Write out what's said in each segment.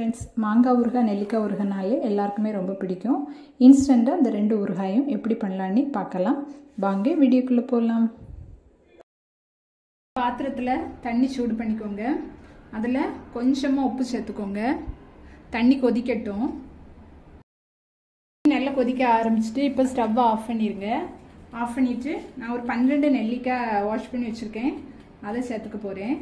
Friends, மாங்காய் ஊறுகாய் நெல்லிக்காய் ஊறுகாய்னாலே எல்லாருக்குமே ரொம்ப பிடிக்கும். இன்ஸ்டண்ட்டாக அந்த ரெண்டு ஊறுகாயும் எப்படி பண்ணலான்னு பார்க்கலாம். வாங்க வீடியோக்குள்ளே போகலாம். பாத்திரத்தில் தண்ணி சூடு பண்ணிக்கோங்க. அதில் கொஞ்சமாக உப்பு சேர்த்துக்கோங்க. தண்ணி கொதிக்கட்டும். நல்லா கொதிக்க ஆரம்பிச்சுட்டு இப்போ ஸ்டவ்வை ஆஃப் பண்ணிடுங்க. ஆஃப் பண்ணிவிட்டு நான் ஒரு 12 நெல்லிக்காய் வாஷ் பண்ணி வச்சுருக்கேன், அதை சேர்த்துக்க போகிறேன்.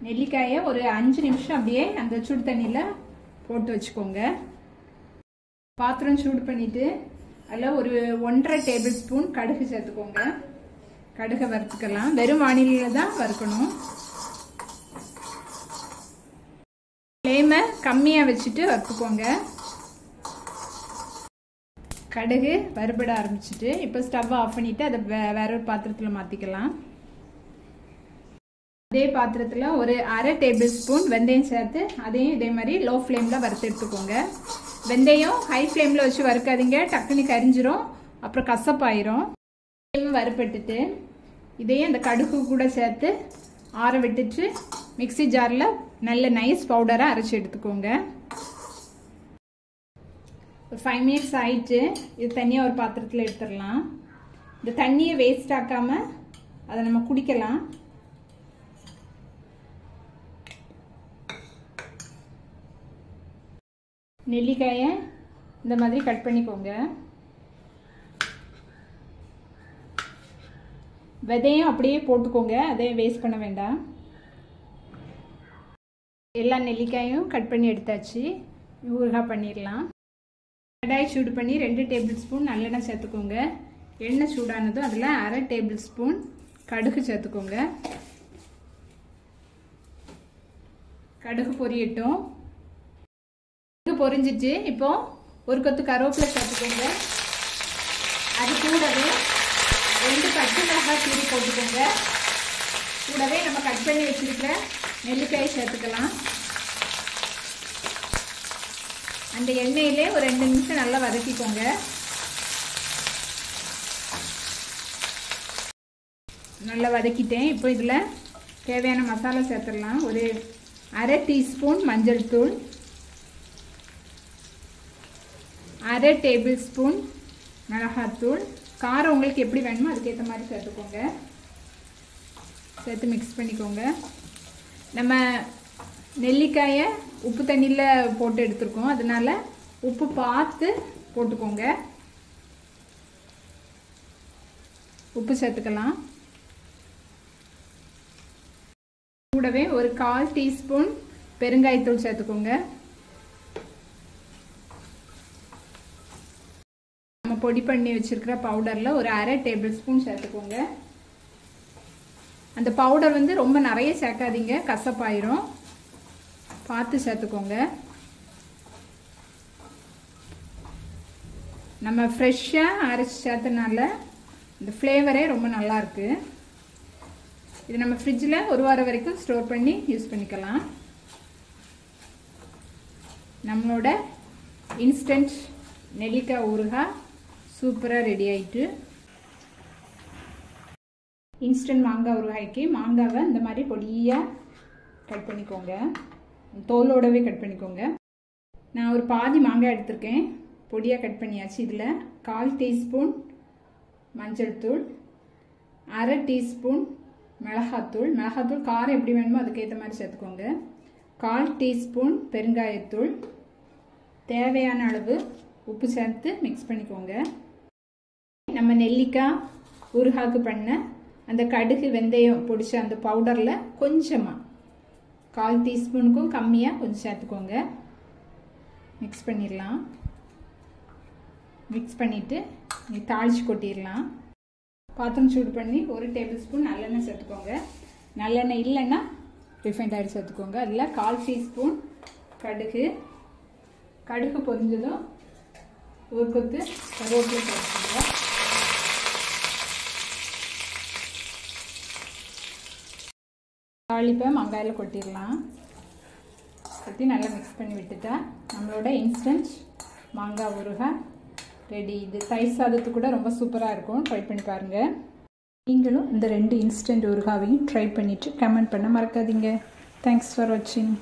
நெல்லிக்காயை ஒரு 5 நிமிஷம் அப்படியே அந்த சுடு தண்ணியில் போட்டு வச்சுக்கோங்க. பாத்திரம் சூடு பண்ணிவிட்டு அதில் ஒரு 1.5 டேபிள் ஸ்பூன் கடுகு சேர்த்துக்கோங்க. கடுகை வறுத்துக்கலாம். வெறும் வானிலையில் தான் வறுக்கணும். ஃப்ளேமை கம்மியாக வச்சுட்டு வறுத்துக்கோங்க. கடுகு வறுபட ஆரம்பிச்சுட்டு இப்போ ஸ்டவ் ஆஃப் பண்ணிவிட்டு அதை வேற ஒரு பாத்திரத்தில் மாற்றிக்கலாம். அதே பாத்திரத்தில் ஒரு 1/2 டேபிள் ஸ்பூன் வெந்தயம் சேர்த்து அதையும் இதே மாதிரி லோ ஃப்ளேமில் வறுத்து எடுத்துக்கோங்க. வெந்தயம் ஹை ஃப்ளேமில் வச்சு வறுக்காதீங்க, டக்குன்னு கரிஞ்சிரும், அப்புறம் கசப்பாயிரும். வறுப்பட்டுட்டு இதையும் அந்த கடுகு கூட சேர்த்து ஆற விட்டுட்டு மிக்சி ஜாரில் நல்ல நைஸ் பவுடராக அரைச்சி எடுத்துக்கோங்க. ஒரு 5 மினிட்ஸ் ஆயிட்டு இது தனியாக ஒரு பாத்திரத்தில் எடுத்துடலாம். இந்த தண்ணியை வேஸ்ட் ஆக்காமல் அதை நம்ம குடிக்கலாம். நெல்லிக்காயை இந்த மாதிரி கட் பண்ணிக்கோங்க. விதையும் அப்படியே போட்டுக்கோங்க, அதையும் வேஸ்ட் பண்ண வேண்டாம். எல்லா நெல்லிக்காயும் கட் பண்ணி எடுத்தாச்சு. ஊறுகாய் பண்ணிடலாம். கடாய் சூடு பண்ணி 2 டேபிள் ஸ்பூன் நல்லெண்ணெய் சேர்த்துக்கோங்க. எண்ணெய் சூடானதும் அதில் 1/2 டேபிள் ஸ்பூன் கடுகு சேர்த்துக்கோங்க. கடுகு பொரியட்டும். பொரிஞ்சிட்டு இப்போ ஒரு கொத்து கருவேப்பிலை சேர்த்துக்கோங்க. அது கூடவே 2 பச்சை மிளகாய் கீரி போட்டுக்கோங்க. கூடவே நம்ம கட் பண்ணி வச்சிருக்கிற நெல்லிக்காயை சேர்த்துக்கலாம். அந்த எண்ணெயிலே ஒரு 2 நிமிஷம் நல்லா வதக்கிக்கோங்க. நல்லா வதக்கிட்டேன். இப்போ இதில் தேவையான மசாலா சேர்த்துடலாம். ஒரு 1/2 டீஸ்பூன் மஞ்சள் தூள், 1/2 டேபிள் ஸ்பூன் மிளகாத்தூள். காரம் உங்களுக்கு எப்படி வேணுமோ அதுக்கேற்ற மாதிரி சேர்த்துக்கோங்க. சேர்த்து மிக்ஸ் பண்ணிக்கோங்க. நம்ம நெல்லிக்காயை உப்பு தண்ணியில் போட்டு எடுத்துருக்கோம், அதனால உப்பு பார்த்து போட்டுக்கோங்க. உப்பு சேர்த்துக்கலாம். கூடவே ஒரு 1/4 டீஸ்பூன் பெருங்காயத்தூள் சேர்த்துக்கோங்க. பொடி பண்ணி வச்சிருக்கிற பவுடரில் ஒரு 1/2 டேபிள் ஸ்பூன் சேர்த்துக்கோங்க. அந்த பவுடர் வந்து ரொம்ப நிறைய சேர்க்காதீங்க, கசப்பாயிரும், பார்த்து சேர்த்துக்கோங்க. நம்ம ஃப்ரெஷ்ஷாக அரைச்சி சேர்த்தனால இந்த ஃப்ளேவரே ரொம்ப நல்லாயிருக்கு. இது நம்ம ஃப்ரிட்ஜில் 1 வாரம் வரைக்கும் ஸ்டோர் பண்ணி யூஸ் பண்ணிக்கலாம். நம்மளோட இன்ஸ்டன்ட் நெல்லிக்காய் ஊறுகாய் சூப்பராக ரெடி ஆயிட்டு. இன்ஸ்டன்ட் மாங்காய் ஊறுகாய்க்கு மாங்காவை இந்த மாதிரி பொடியாக கட் பண்ணிக்கோங்க. தோலோடவே கட் பண்ணிக்கோங்க. நான் ஒரு பாதி மாங்காய் எடுத்திருக்கேன், பொடியாக கட் பண்ணியாச்சு. இதில் 1/4 டீஸ்பூன் மஞ்சள் தூள், 1/2 டீஸ்பூன் மிளகாத்தூள். மிளகாத்தூள் காரம் எப்படி வேணுமோ அதுக்கேற்ற மாதிரி சேர்த்துக்கோங்க. 1/4 டீஸ்பூன் பெருங்காயத்தூள், தேவையான அளவு உப்பு சேர்த்து மிக்ஸ் பண்ணிக்கோங்க. நம்ம நெல்லிக்காய் ஊறுகாய்க்கு பண்ண அந்த கடுகு வெந்தயம் பொடிச்ச அந்த பவுடரில் கொஞ்சமாக 1/4 டீஸ்பூனுக்கும் கம்மியாக கொஞ்சம் சேர்த்துக்கோங்க. மிக்ஸ் பண்ணிடலாம். மிக்ஸ் பண்ணிவிட்டு தாளித்து கொட்டிடலாம். பாத்திரம் சூடு பண்ணி 1 டேபிள் ஸ்பூன் நல்லெண்ணெய் சேர்த்துக்கோங்க. நல்லெண்ணெய் இல்லைன்னா ரிஃபைண்ட் ஆயில் சேர்த்துக்கோங்க. அதில் 1/4 டீஸ்பூன் கடுகு. கடுகு பொரிஞ்சதும் ஒரு கொத்து கருவேப்பிலை சேர்த்துக்கோங்க. தாளிப்பை மங்காயில் கொட்டிடலாம். கொட்டி நல்லா மிக்ஸ் பண்ணி விட்டுட்டா நம்மளோட இன்ஸ்டன்ட் மாங்காய் ஊறுகாய் ரெடி. இது தயிர் சாதத்துக்கு கூட ரொம்ப சூப்பராக இருக்கும். ட்ரை பண்ணி பாருங்கள். நீங்களும் இந்த 2 இன்ஸ்டன்ட் ஊறுகாவையும் ட்ரை பண்ணிவிட்டு கமெண்ட் பண்ண மறக்காதீங்க. தேங்க்ஸ் ஃபார் வாட்சிங்.